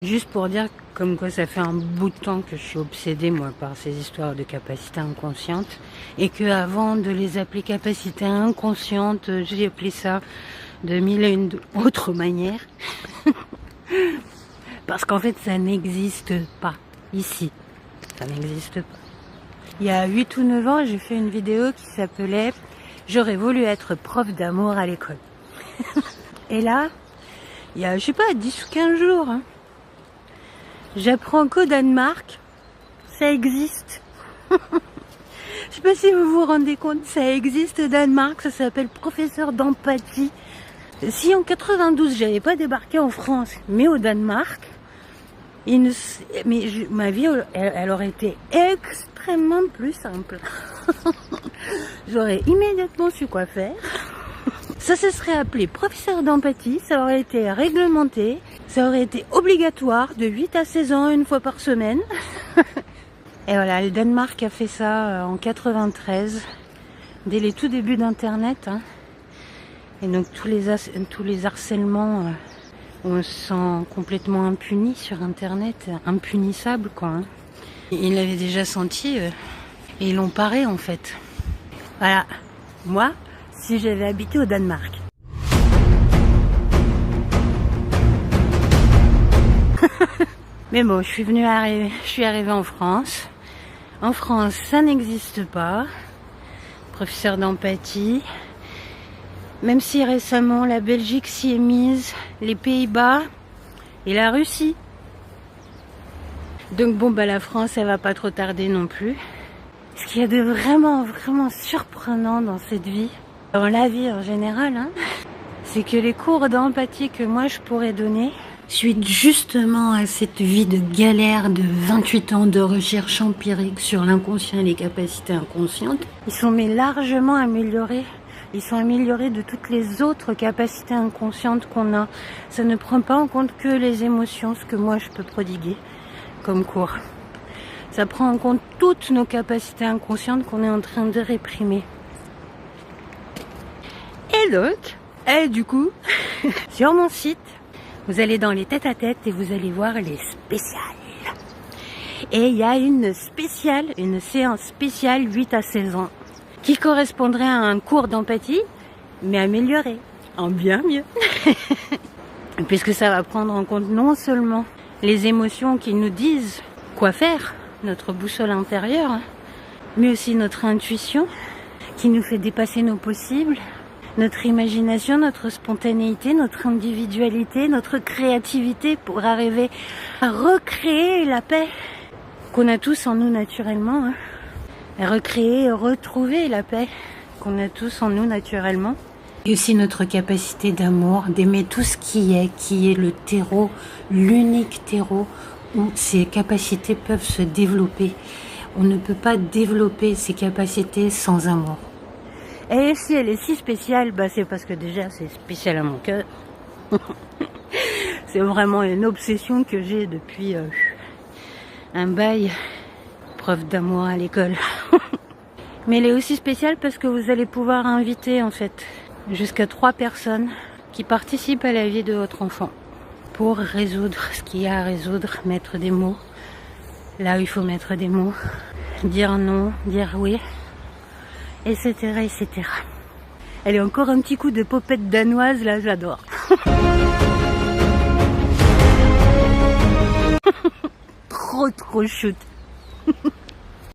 Juste pour dire comme quoi ça fait un bout de temps que je suis obsédée moi par ces histoires de capacité inconsciente et que avant de les appeler capacité inconsciente, j'ai appelé ça de mille et une autres manières parce qu'en fait ça n'existe pas ici, ça n'existe pas. Il y a 8 ou 9 ans, j'ai fait une vidéo qui s'appelait « J'aurais voulu être prof d'amour à l'école ». Et là, il y a, je sais pas, 10 ou 15 jours, j'apprends qu'au Danemark, ça existe. Je sais pas si vous vous rendez compte, ça existe au Danemark, ça s'appelle professeur d'empathie. Si en 92, j'avais pas débarqué en France, mais au Danemark, ma vie, elle aurait été extrêmement plus simple. J'aurais immédiatement su quoi faire. Ça se serait appelé professeur d'empathie, ça aurait été réglementé, ça aurait été obligatoire de 8 à 16 ans, une fois par semaine. Et voilà, le Danemark a fait ça en 93, dès les tout débuts d'Internet. Et donc tous les harcèlements, on se sent complètement impuni sur Internet, impunissable quoi. Ils l'avaient déjà senti et ils l'ont paré en fait. Voilà, moi, si j'avais habité au Danemark. Mais bon, je suis arrivée en France. En France, ça n'existe pas. Professeur d'empathie. Même si récemment la Belgique s'y est mise, les Pays-Bas et la Russie. Donc bon, bah la France, elle va pas trop tarder non plus. Ce qu'il y a de vraiment surprenant dans cette vie, dans la vie en général, c'est que les cours d'empathie que moi je pourrais donner, suite justement à cette vie de galère de 28 ans de recherche empirique sur l'inconscient et les capacités inconscientes, ils sont mais largement améliorés. Ils sont améliorés de toutes les autres capacités inconscientes qu'on a. Ça ne prend pas en compte que les émotions, ce que moi je peux prodiguer comme cours. Ça prend en compte toutes nos capacités inconscientes qu'on est en train de réprimer. Et donc, du coup, sur mon site, vous allez dans les tête-à-tête et vous allez voir les spéciales. Et il y a une séance spéciale 8 à 16 ans, qui correspondrait à un cours d'empathie, mais amélioré, en bien mieux. Puisque ça va prendre en compte non seulement les émotions qui nous disent quoi faire, notre boussole intérieure, mais aussi notre intuition, qui nous fait dépasser nos possibles, notre imagination, notre spontanéité, notre individualité, notre créativité pour arriver à recréer la paix qu'on a tous en nous naturellement. Recréer, retrouver la paix qu'on a tous en nous naturellement. Et aussi notre capacité d'amour, d'aimer tout ce qui est le terreau, l'unique terreau où ces capacités peuvent se développer. On ne peut pas développer ces capacités sans amour. Et si elle est si spéciale, c'est parce que déjà c'est spécial à mon cœur. C'est vraiment une obsession que j'ai depuis un bail. Prof d'amour à l'école. Mais elle est aussi spéciale parce que vous allez pouvoir inviter en fait jusqu'à 3 personnes qui participent à la vie de votre enfant pour résoudre ce qu'il y a à résoudre, mettre des mots là où il faut mettre des mots, dire non, dire oui, etc. etc. Elle est encore un petit coup de popette danoise là, j'adore. Trop shoot.